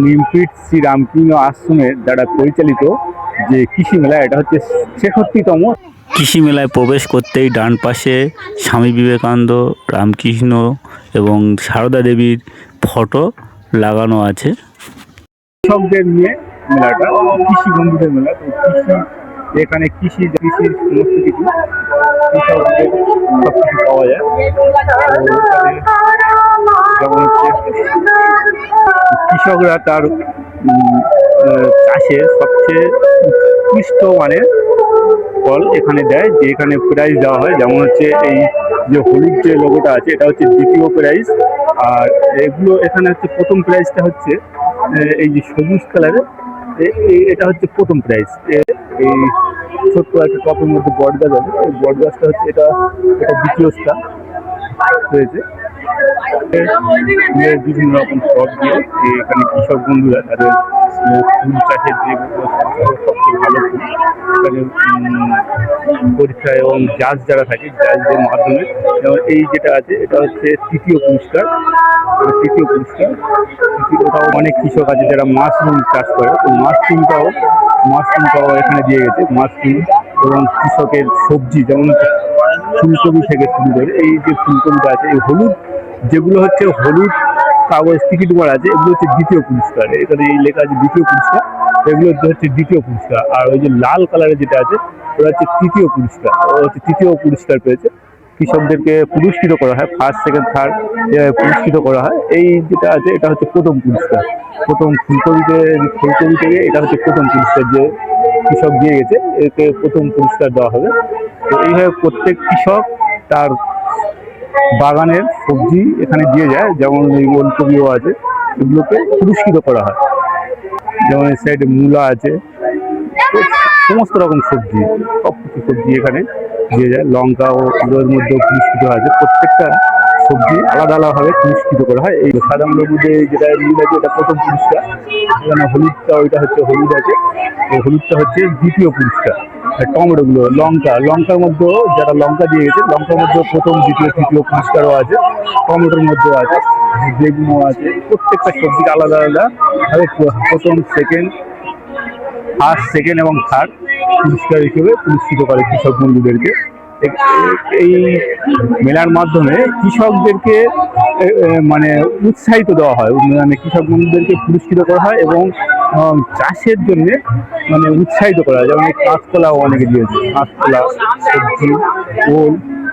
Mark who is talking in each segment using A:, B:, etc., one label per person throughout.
A: নিমপিট শ্রী রামকৃষ্ণ আশ্রমের দ্বারা পরিচালিত যে কৃষি মেলা, এটা হচ্ছে 66তম কৃষি মেলায়। প্রবেশ করতেই ডান পাশে স্বামী বিবেকানন্দ, রামকৃষ্ণ এবং সারদা দেবীর ফটো লাগানো আছে। কৃষকদের নিয়ে মেলাটা, কৃষি বন্ধুদের মেলা। তো কৃষি, এখানে কৃষির সমস্ত কিছু কৃষকদের সব কিছু পাওয়া যায়। যেমন হচ্ছে কৃষকরা তার চাষে সবচেয়ে উৎকৃষ্ট মানের ফল এখানে দেয়, যে এখানে প্রাইজ দেওয়া হয়। যেমন হচ্ছে এই যে হলুদ যে লোগোটা আছে, এটা হচ্ছে দ্বিতীয় প্রাইজ। আর এগুলো এখানে হচ্ছে প্রথম প্রাইজটা হচ্ছে এই যে সবুজ কালারের, এটা হচ্ছে প্রথম প্রাইজ। এই ছোট্ট একটা টপের মধ্যে বট গাছ আছে, এই বট গাছটা হচ্ছে এটা দ্বিতীয় স্থান হয়েছে। বিভিন্ন রকম টপ দিয়ে এখানে কৃষক বন্ধুরা তাদের ফুল চাষের যে সবচেয়ে ভালো ফুল এখানে পরীক্ষা এবং জাজ যারা থাকে, জাজদের মাধ্যমে। যেমন এই যেটা আছে, এটা হচ্ছে তৃতীয় পুরস্কার। ওটাও অনেক কৃষক আছে যারা মাশরুম চাষ করে, তো মাশরুমটাও এখানে দিয়ে গেছে। মাশরুম এবং কৃষকের সবজি, যেমন ফুলকপি থেকে শুরু করে এই যে ফুলকপিটা আছে, এই হলুদ যেগুলো হচ্ছে হলুদ কাগজ টিকিট করা আছে, এগুলো হচ্ছে দ্বিতীয় পুরস্কার। এখানে এই লেখা আছে দ্বিতীয় পুরস্কার, এগুলো হচ্ছে দ্বিতীয় পুরস্কার। আর ওই যে লাল কালারের যেটা আছে, ওটা হচ্ছে তৃতীয় পুরস্কার। ও হচ্ছে তৃতীয় পুরস্কার পেয়েছে। কৃষকদেরকে পুরস্কৃত করা হয়, ফার্স্ট সেকেন্ড থার্ড পুরস্কৃত করা হয়। এই যেটা আছে, এটা হচ্ছে প্রথম পুরস্কার। প্রথম ফুলকপি থেকে এটা হচ্ছে প্রথম পুরস্কার, যে কৃষক দিয়ে গেছে, একে প্রথম পুরস্কার দেওয়া হবে। তো এইভাবে প্রত্যেক কৃষক তার বাগানের সবজি এখানে দিয়ে যায়। যেমন এই ওলকপিও আছে, এগুলোকে পুরস্কৃত করা হয়। যেমন এই সাইডে মূলা আছে, সমস্ত রকম সবজি, সব কিছু সবজি এখানে দিয়ে যায়। লঙ্কাও ওর মধ্যেও পুরস্কৃত আছে। প্রত্যেকটা সবজি আলাদা আলাদাভাবে পুরস্কৃত করা হয়। এই সাদা মূলের মধ্যে যেটা নীল আছে, এটা প্রথম পুরস্কার। এখানে হলুদটা, ওইটা হচ্ছে হলুদ আছে, হলুদটা হচ্ছে দ্বিতীয় পুরস্কার। টমেটোগুলো, লঙ্কার মধ্যেও যারা লঙ্কা দিয়ে গেছে, লঙ্কার মধ্যেও প্রথম দ্বিতীয় তৃতীয় পুরস্কারও আছে। টমেটোর মধ্যেও আছে, বেগুনও আছে। প্রত্যেকটা সবজির আলাদা আলাদা ভাবে প্রথম, সেকেন্ড, ফার্স্ট, সেকেন্ড এবং থার্ড পুরস্কার হিসেবে পুরস্কৃত করে কৃষক বন্ধুদেরকে। এই মেলার মাধ্যমে কৃষকদেরকে মানে উৎসাহিত দেওয়া হয়, মানে কৃষক বন্ধুদেরকে পুরস্কৃত করা হয় এবং চাষের জন্য মানে উৎসাহিত করা হয়। যেমন এই কাঁচকলাও অনেকে দিয়েছে, কাঁচকলা, সবজি,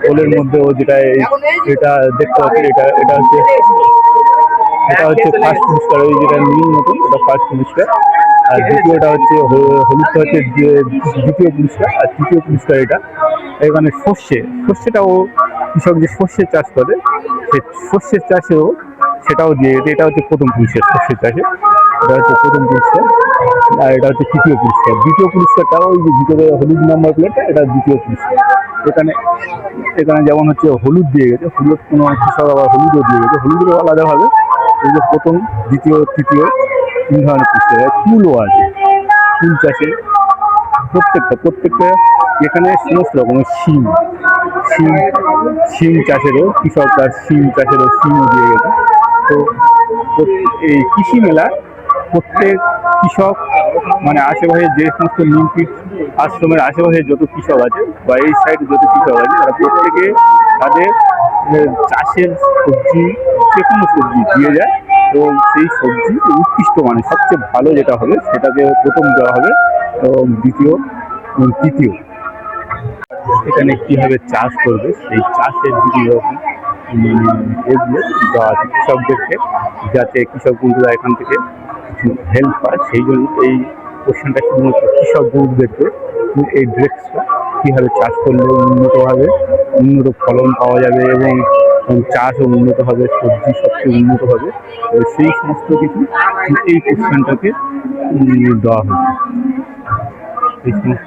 A: ওলের মধ্যেও যেটা দেখতে পাচ্ছি, এটা হচ্ছে ফার্স্ট পুরস্কার। ওই যেটা নীল মতন, এটা ফার্স্ট পুরস্কার। আর দ্বিতীয়টা হচ্ছে হলুদটা হচ্ছে দ্বিতীয় পুরস্কার। আর তৃতীয় পুরস্কার এটা। এখানে সর্ষেটাও কৃষক যে সর্ষের চাষ করে, সে সর্ষের চাষেও সেটাও দিয়ে গেছে। এটা হচ্ছে প্রথম পুরস্কার সর্ষের চাষে, এটা হচ্ছে প্রথম পুরস্কার। আর এটা হচ্ছে তৃতীয় পুরস্কার। দ্বিতীয় পুরস্কারটাও ওই যে ভিতরে হলুদ নাম্বার প্লেটটা, এটা দ্বিতীয় পুরস্কার। এখানে যেমন হচ্ছে হলুদ দিয়ে গেছে, হলুদ কোনো কৃষক আবার হলুদও দিয়ে গেছে, হলুদেরও আলাদাভাবে এই যে প্রথম, দ্বিতীয়, তৃতীয়, তিন ধরনের পুরস্কার। ফুলও আছে, ফুল চাষে প্রত্যেকটা এখানে সমস্ত রকমের শিম চাষেরও কৃষক, তার শিমও দিয়ে গেছে। তো এই কৃষি মেলা প্রত্যেক কৃষক, মানে আশেপাশে যে সমস্ত নিমপিট আশ্রমের আশেপাশে যত কৃষক আছে বা এই সাইডে যত কৃষক আছে, তারা প্রত্যেকে তাদের চাষের সবজি, যে কোনো সবজি দিয়ে যায়। এবং সেই সবজি উৎকৃষ্ট মানে সবচেয়ে ভালো যেটা হবে, সেটাকে প্রথম দেওয়া হবে এবং দ্বিতীয় এবং তৃতীয়। এখানে কীভাবে চাষ করবে, সেই চাষের বিভিন্ন রকম এগুলো দেওয়া আছে কৃষকদেরকে, যাতে কৃষক বন্ধুরা এখান থেকে কিছু হেল্প পায়। সেই জন্য এই কোশ্চেনটা শুধুমাত্র কৃষক বন্ধুদেরকে, এই ড্রেসটা কীভাবে চাষ করলে উন্নত ফলন পাওয়া যাবে এবং চাষও উন্নত হবে, সবজি সবচেয়ে উন্নত হবে, সেই সমস্ত কিছু এই কোশ্চেনটাকে দেওয়া হবে। এই সমস্ত